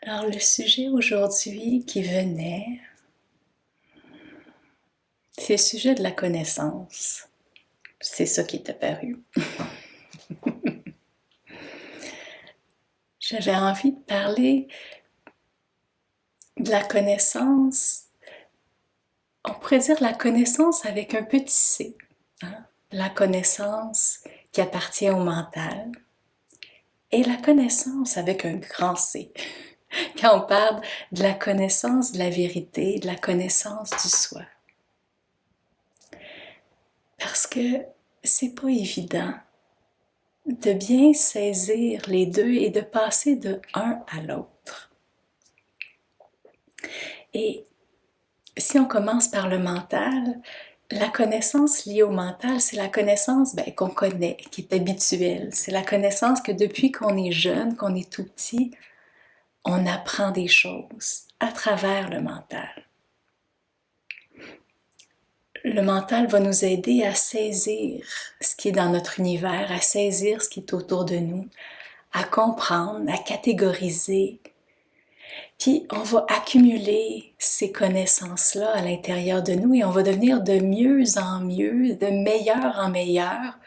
Alors, le sujet aujourd'hui qui venait, c'est le sujet de la connaissance. C'est ça qui est apparu. J'avais envie de parler de la connaissance. On pourrait dire la connaissance avec un petit c. Hein? La connaissance qui appartient au mental et la connaissance avec un grand C. Quand on parle de la connaissance de la vérité, de la connaissance du soi. Parce que c'est pas évident de bien saisir les deux et de passer de un à l'autre. Et si on commence par le mental, la connaissance liée au mental, c'est la connaissance qu'on connaît, qui est habituelle. C'est la connaissance que depuis qu'on est jeune, qu'on est tout petit, on apprend des choses à travers le mental. Le mental va nous aider à saisir ce qui est dans notre univers, à saisir ce qui est autour de nous, à comprendre, à catégoriser. Puis on va accumuler ces connaissances-là à l'intérieur de nous et on va devenir de mieux en mieux, de meilleur en meilleur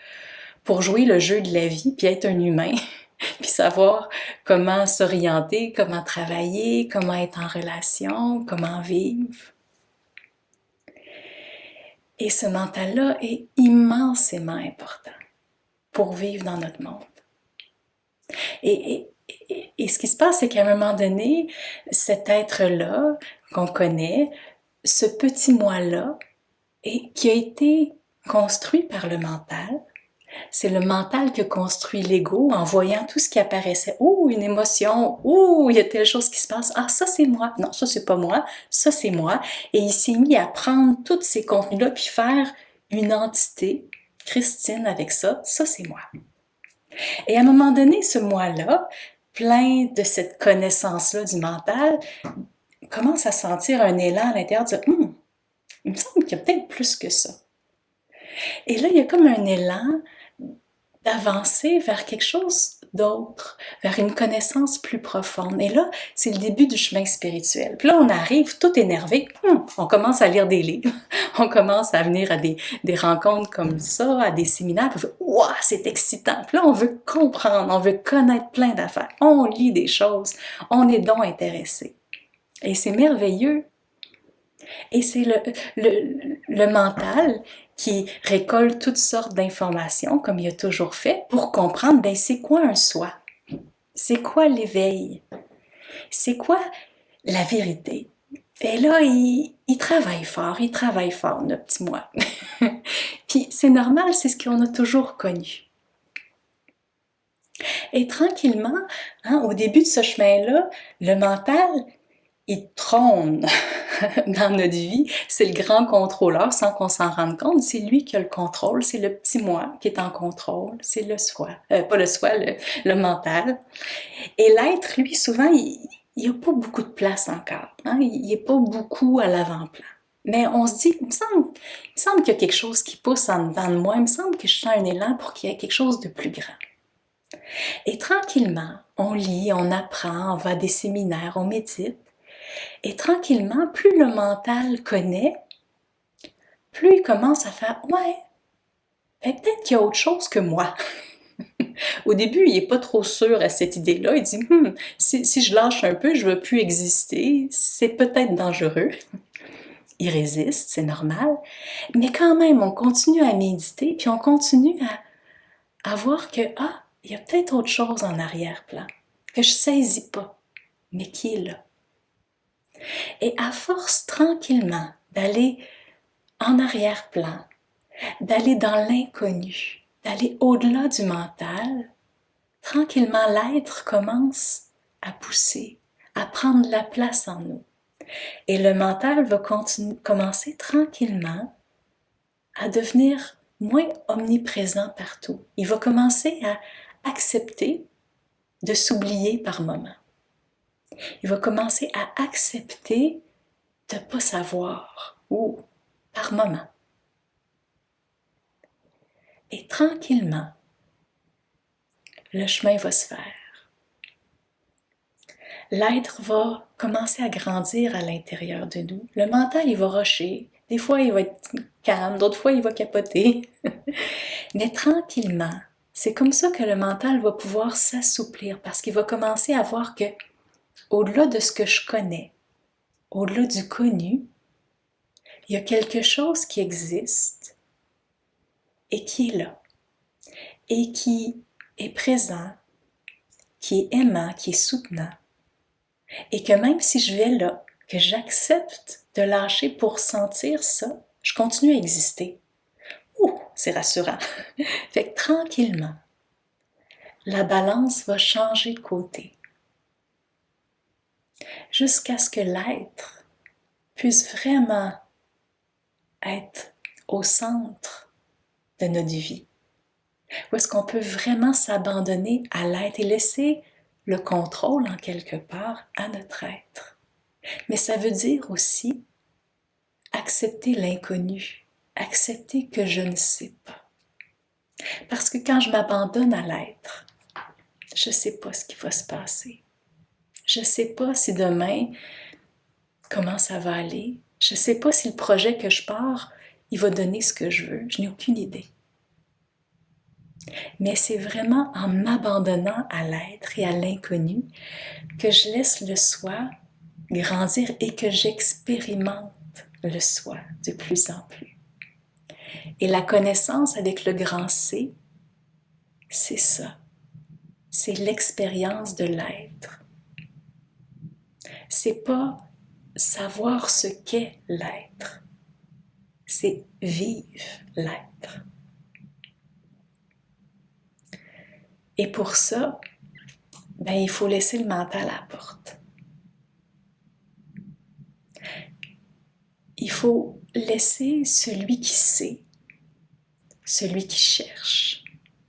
pour jouer le jeu de la vie, puis être un humain, puis savoir comment s'orienter, comment travailler, comment être en relation, comment vivre. Et ce mental-là est immensément important pour vivre dans notre monde. Et ce qui se passe, c'est qu'à un moment donné, cet être-là qu'on connaît, ce petit moi-là, qui a été construit par le mental, c'est le mental qui a construit l'ego en voyant tout ce qui apparaissait. Oh, une émotion. Oh, il y a telle chose qui se passe. Ah, ça c'est moi. Non, ça c'est pas moi. Ça c'est moi. Et il s'est mis à prendre tous ces contenus-là puis faire une entité, Christine, avec ça. Ça c'est moi. Et à un moment donné, ce moi-là, plein de cette connaissance-là du mental, commence à sentir un élan à l'intérieur de il me semble qu'il y a peut-être plus que ça. Et là, il y a comme un élan d'avancer vers quelque chose d'autre, vers une connaissance plus profonde. Et là, c'est le début du chemin spirituel. Puis là, on arrive tout énervé, on commence à lire des livres, on commence à venir à des rencontres comme ça, à des séminaires, puis on fait « Wow, c'est excitant! » Puis là, on veut comprendre, on veut connaître plein d'affaires, on lit des choses, on est donc intéressé. Et c'est merveilleux. Et c'est le mental qui récolte toutes sortes d'informations, comme il a toujours fait, pour comprendre, c'est quoi un soi? C'est quoi l'éveil? C'est quoi la vérité? Et là, il travaille fort, notre petit moi. Puis c'est normal, c'est ce qu'on a toujours connu. Et tranquillement, au début de ce chemin-là, le mental, il trône dans notre vie, c'est le grand contrôleur sans qu'on s'en rende compte, c'est lui qui a le contrôle, c'est le petit moi qui est en contrôle, c'est le soi, pas le soi, le mental. Et l'être, lui, souvent, il n'a pas beaucoup de place encore, il n'est pas beaucoup à l'avant-plan. Mais on se dit, il me semble qu'il y a quelque chose qui pousse en dedans de moi, il me semble que je sens un élan pour qu'il y ait quelque chose de plus grand. Et tranquillement, on lit, on apprend, on va à des séminaires, on médite. Et tranquillement, plus le mental connaît, plus il commence à faire « Ouais, peut-être qu'il y a autre chose que moi. » Au début, il n'est pas trop sûr à cette idée-là. Il dit « si je lâche un peu, je ne vais plus exister. C'est peut-être dangereux. » Il résiste, c'est normal. Mais quand même, on continue à méditer, puis on continue à voir que il y a peut-être autre chose en arrière-plan, que je ne saisis pas, mais qui est là. Et à force, tranquillement, d'aller en arrière-plan, d'aller dans l'inconnu, d'aller au-delà du mental, tranquillement l'être commence à pousser, à prendre de la place en nous. Et le mental va commencer tranquillement à devenir moins omniprésent partout. Il va commencer à accepter de s'oublier par moments. Il va commencer à accepter de ne pas savoir, ou par moments. Et tranquillement, le chemin va se faire. l'être va commencer à grandir à l'intérieur de nous. Le mental, il va rusher. Des fois, il va être calme, d'autres fois, il va capoter. Mais tranquillement, c'est comme ça que le mental va pouvoir s'assouplir parce qu'il va commencer à voir que, au-delà de ce que je connais, au-delà du connu, il y a quelque chose qui existe et qui est là, et qui est présent, qui est aimant, qui est soutenant, et que même si je vais là, que j'accepte de lâcher pour sentir ça, je continue à exister. Ouh, c'est rassurant. Fait que tranquillement, la balance va changer de côté, jusqu'à ce que l'être puisse vraiment être au centre de notre vie. Où est-ce qu'on peut vraiment s'abandonner à l'être et laisser le contrôle en quelque part à notre être. Mais ça veut dire aussi accepter l'inconnu, accepter que je ne sais pas. Parce que quand je m'abandonne à l'être, je ne sais pas ce qui va se passer. Je ne sais pas si demain, comment ça va aller. Je ne sais pas si le projet que je pars, il va donner ce que je veux. Je n'ai aucune idée. Mais c'est vraiment en m'abandonnant à l'être et à l'inconnu que je laisse le soi grandir et que j'expérimente le soi de plus en plus. Et la connaissance avec le grand C, c'est ça. C'est l'expérience de l'être. C'est pas savoir ce qu'est l'être. C'est vivre l'être. Et pour ça, il faut laisser le mental à la porte. Il faut laisser celui qui sait, celui qui cherche,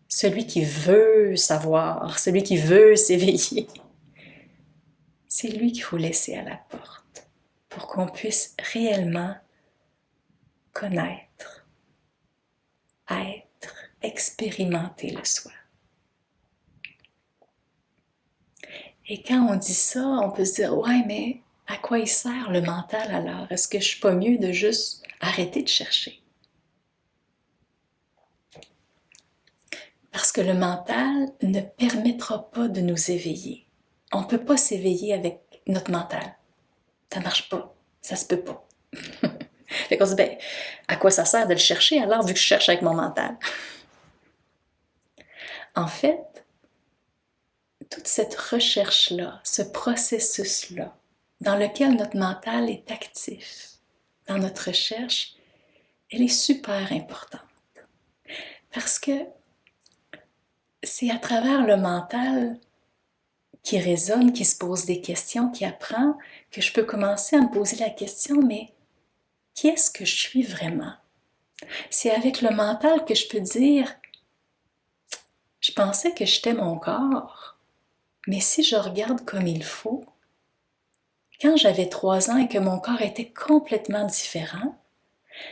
celui qui veut savoir, celui qui veut s'éveiller. C'est lui qu'il faut laisser à la porte pour qu'on puisse réellement connaître, être, expérimenter le soi. Et quand on dit ça, on peut se dire « Ouais, mais à quoi il sert le mental alors? Est-ce que je suis pas mieux de juste arrêter de chercher? » Parce que le mental ne permettra pas de nous éveiller. On ne peut pas s'éveiller avec notre mental. Ça ne marche pas. Ça se peut pas. Fait qu'on se dit, à quoi ça sert de le chercher alors, vu que je cherche avec mon mental? En fait, toute cette recherche-là, ce processus-là, dans lequel notre mental est actif, dans notre recherche, elle est super importante. Parce que c'est à travers le mental qui résonne, qui se pose des questions, qui apprend, que je peux commencer à me poser la question, mais qui est-ce que je suis vraiment? C'est avec le mental que je peux dire, je pensais que j'étais mon corps, mais si je regarde comme il faut, quand j'avais 3 ans et que mon corps était complètement différent,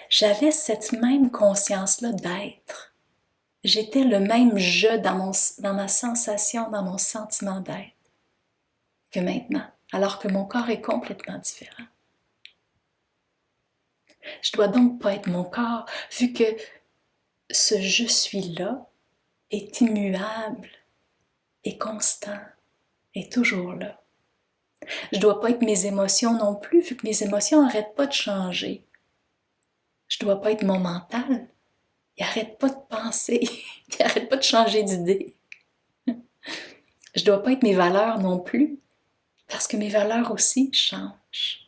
j'avais cette même conscience-là d'être. J'étais le même je dans ma sensation, dans mon sentiment d'être que maintenant, alors que mon corps est complètement différent. Je dois donc pas être mon corps, vu que ce je suis-là est immuable, est constant, est toujours là. Je dois pas être mes émotions non plus, vu que mes émotions n'arrêtent pas de changer. Je dois pas être mon mental, il n'arrête pas de penser, il n'arrête pas de changer d'idée. Je dois pas être mes valeurs non plus, parce que mes valeurs aussi changent.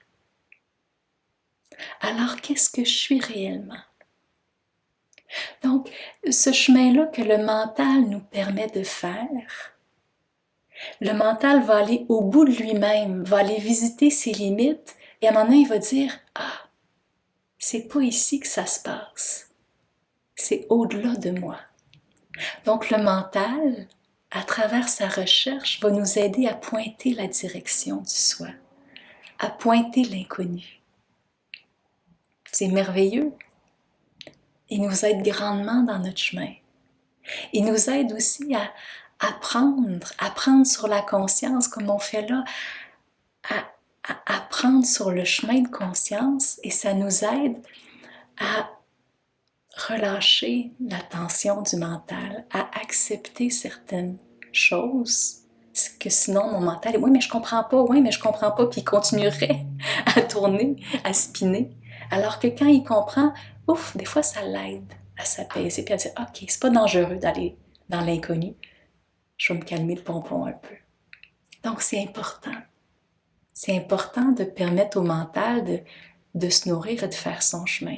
Alors, qu'est-ce que je suis réellement? Donc, ce chemin-là que le mental nous permet de faire, le mental va aller au bout de lui-même, va aller visiter ses limites, et à un moment donné, il va dire « Ah, c'est pas ici que ça se passe, c'est au-delà de moi. » Donc, le mental, à travers sa recherche, va nous aider à pointer la direction du soi, à pointer l'inconnu. C'est merveilleux. Il nous aide grandement dans notre chemin. Il nous aide aussi à apprendre sur la conscience comme on fait là, à apprendre sur le chemin de conscience et ça nous aide à relâcher la tension du mental, à accepter certaines choses que sinon mon mental est oui mais je comprends pas, oui mais je comprends pas, puis il continuerait à tourner, à spinner. Alors que quand il comprend, ouf, des fois ça l'aide à s'apaiser puis à dire ok, c'est pas dangereux d'aller dans l'inconnu, je vais me calmer le pompon un peu. Donc c'est important. C'est important de permettre au mental de se nourrir et de faire son chemin.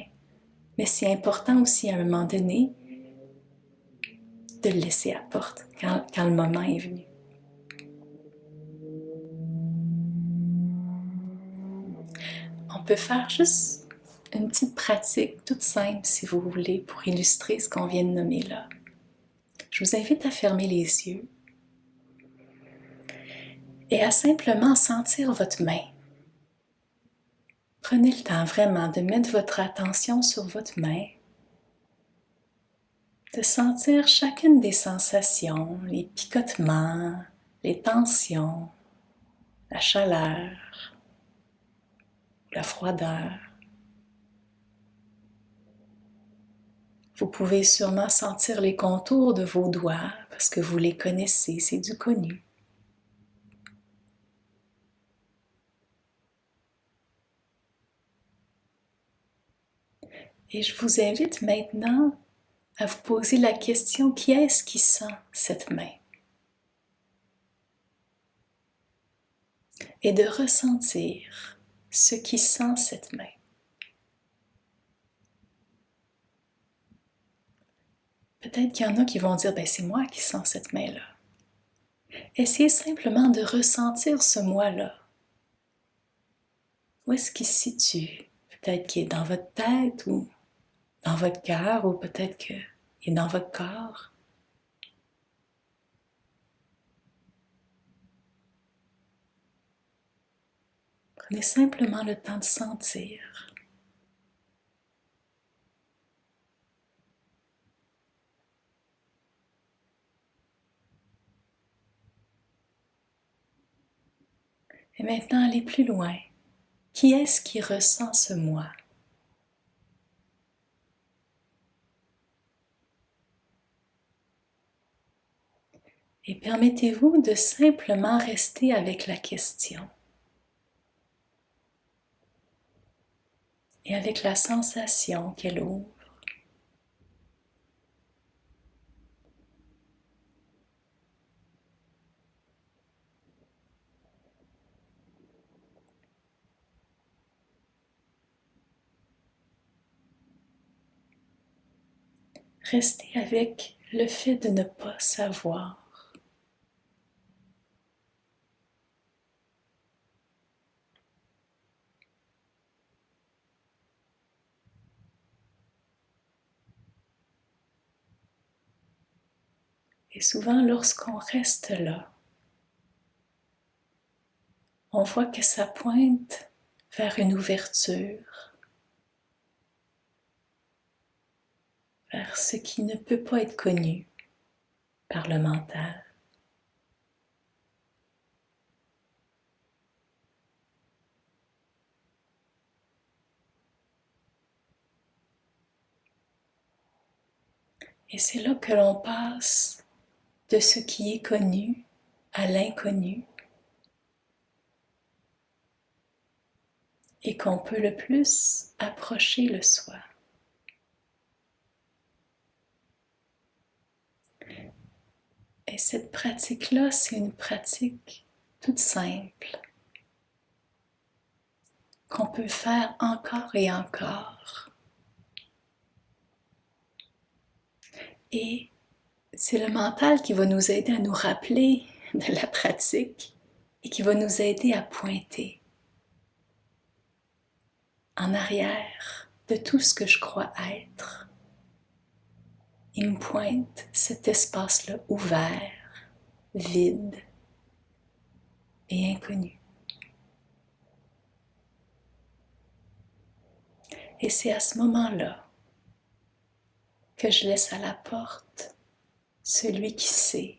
Mais c'est important aussi à un moment donné de le laisser à la porte quand le moment est venu. On peut faire juste une petite pratique toute simple si vous voulez pour illustrer ce qu'on vient de nommer là. Je vous invite à fermer les yeux et à simplement sentir votre main. Prenez le temps vraiment de mettre votre attention sur votre main, de sentir chacune des sensations, les picotements, les tensions, la chaleur, la froideur. Vous pouvez sûrement sentir les contours de vos doigts parce que vous les connaissez, c'est du connu. Et je vous invite maintenant à vous poser la question, qui est-ce qui sent cette main? Et de ressentir ce qui sent cette main. Peut-être qu'il y en a qui vont dire, ben c'est moi qui sens cette main-là. Essayez simplement de ressentir ce moi-là. Où est-ce qu'il se situe? Peut-être qu'il est dans votre tête ou dans votre cœur ou peut-être qu'il est dans votre corps. Prenez simplement le temps de sentir. Et maintenant, allez plus loin. Qui est-ce qui ressent ce moi? Et permettez-vous de simplement rester avec la question et avec la sensation qu'elle ouvre. Restez avec le fait de ne pas savoir. Et souvent, lorsqu'on reste là, on voit que ça pointe vers une ouverture, vers ce qui ne peut pas être connu par le mental. Et c'est là que l'on passe de ce qui est connu à l'inconnu et qu'on peut le plus approcher le soi. Et cette pratique-là, c'est une pratique toute simple qu'on peut faire encore et encore. Et c'est le mental qui va nous aider à nous rappeler de la pratique et qui va nous aider à pointer en arrière de tout ce que je crois être. Il me pointe cet espace-là ouvert, vide et inconnu. Et c'est à ce moment-là que je laisse à la porte celui qui sait,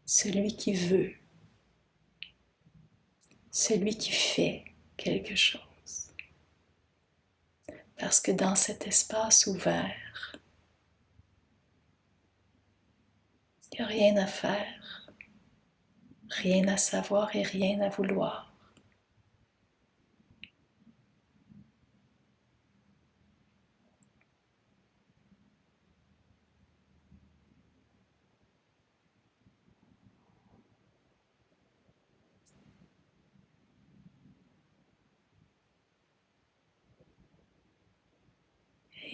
celui qui veut, celui qui fait quelque chose. Parce que dans cet espace ouvert, il n'y a rien à faire, rien à savoir et rien à vouloir.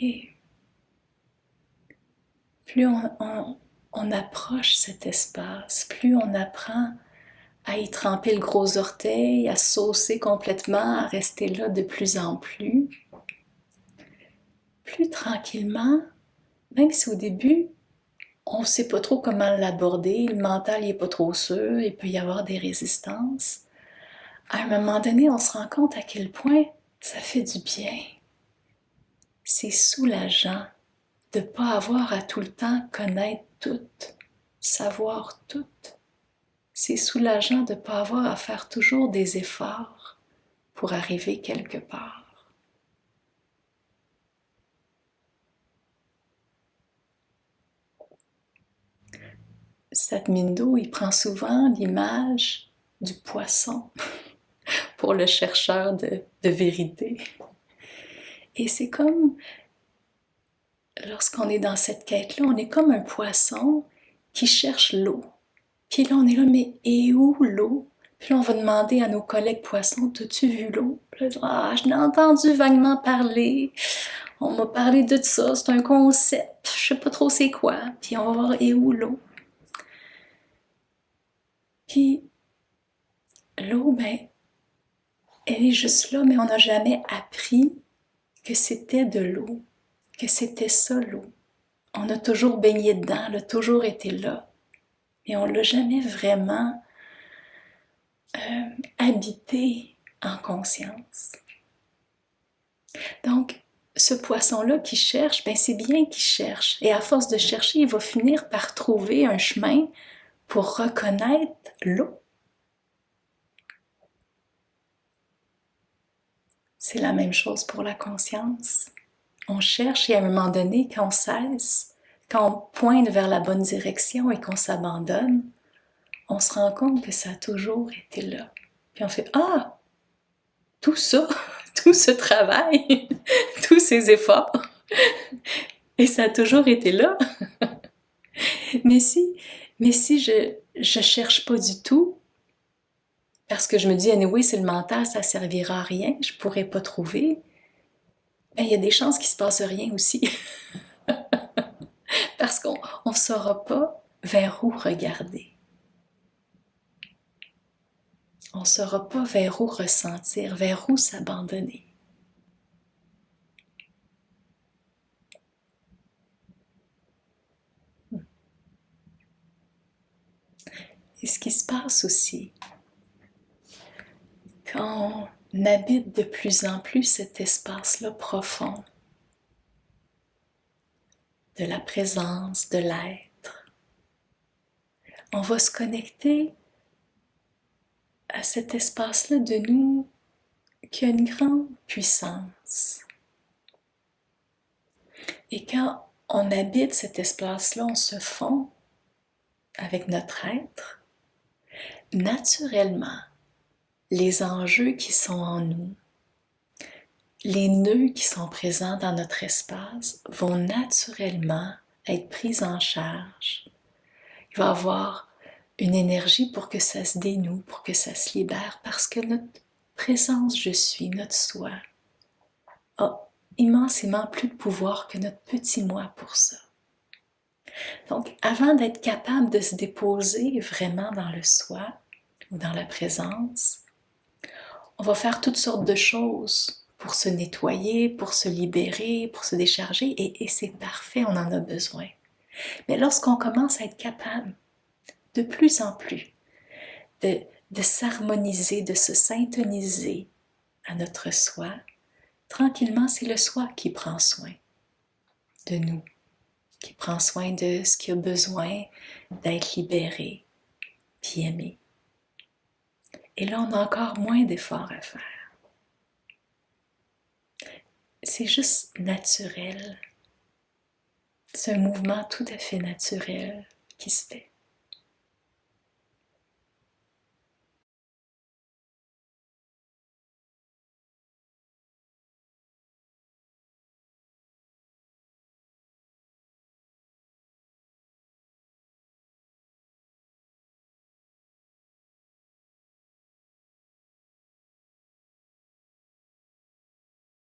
Et plus on approche cet espace, plus on apprend à y tremper le gros orteil, à saucer complètement, à rester là de plus en plus tranquillement, même si au début, on ne sait pas trop comment l'aborder, le mental n'est pas trop sûr, il peut y avoir des résistances. À un moment donné, on se rend compte à quel point ça fait du bien. C'est soulageant de ne pas avoir à tout le temps connaître tout, savoir tout. C'est soulageant de ne pas avoir à faire toujours des efforts pour arriver quelque part. Satmindo, il prend souvent l'image du poisson pour le chercheur de vérité. Et c'est comme, lorsqu'on est dans cette quête-là, on est comme un poisson qui cherche l'eau. Puis là, on est là, mais et où l'eau? Puis là, on va demander à nos collègues poissons, t'as-tu vu l'eau? Puis là, ah, je l'ai entendu vaguement parler. On m'a parlé de ça, c'est un concept, je sais pas trop c'est quoi. Puis on va voir, et où l'eau? Puis l'eau, ben, elle est juste là, mais on n'a jamais appris que c'était de l'eau, que c'était ça l'eau. On a toujours baigné dedans, elle a toujours été là. Et on ne l'a jamais vraiment habité en conscience. Donc, ce poisson-là qui cherche, ben c'est bien qu'il cherche. Et à force de chercher, il va finir par trouver un chemin pour reconnaître l'eau. C'est la même chose pour la conscience. On cherche et à un moment donné, quand on cesse, quand on pointe vers la bonne direction et qu'on s'abandonne, on se rend compte que ça a toujours été là. Puis on fait « Ah! Tout ça, tout ce travail, tous ces efforts, et ça a toujours été là. » Mais si je cherche pas du tout, parce que je me dis, anyway, c'est le mental, ça servira à rien, je pourrais pas trouver, ben, il y a des chances qu'il se passe rien aussi. Parce qu'on ne saura pas vers où regarder. On ne saura pas vers où ressentir, vers où s'abandonner. Et ce qui se passe aussi, quand on habite de plus en plus cet espace-là profond, de la présence, de l'être, on va se connecter à cet espace-là de nous qui a une grande puissance. Et quand on habite cet espace-là, on se fond avec notre être, naturellement, les enjeux qui sont en nous, les nœuds qui sont présents dans notre espace vont naturellement être pris en charge. Il va y avoir une énergie pour que ça se dénoue, pour que ça se libère, parce que notre présence je suis, notre soi, a immensément plus de pouvoir que notre petit moi pour ça. Donc, avant d'être capable de se déposer vraiment dans le soi ou dans la présence, on va faire toutes sortes de choses pour se nettoyer, pour se libérer, pour se décharger, et c'est parfait, on en a besoin. Mais lorsqu'on commence à être capable, de plus en plus, de s'harmoniser, de se syntoniser à notre soi, tranquillement, c'est le soi qui prend soin de nous, qui prend soin de ce qui a besoin d'être libéré, puis aimé. Et là, on a encore moins d'efforts à faire. C'est juste naturel. C'est un mouvement tout à fait naturel qui se fait.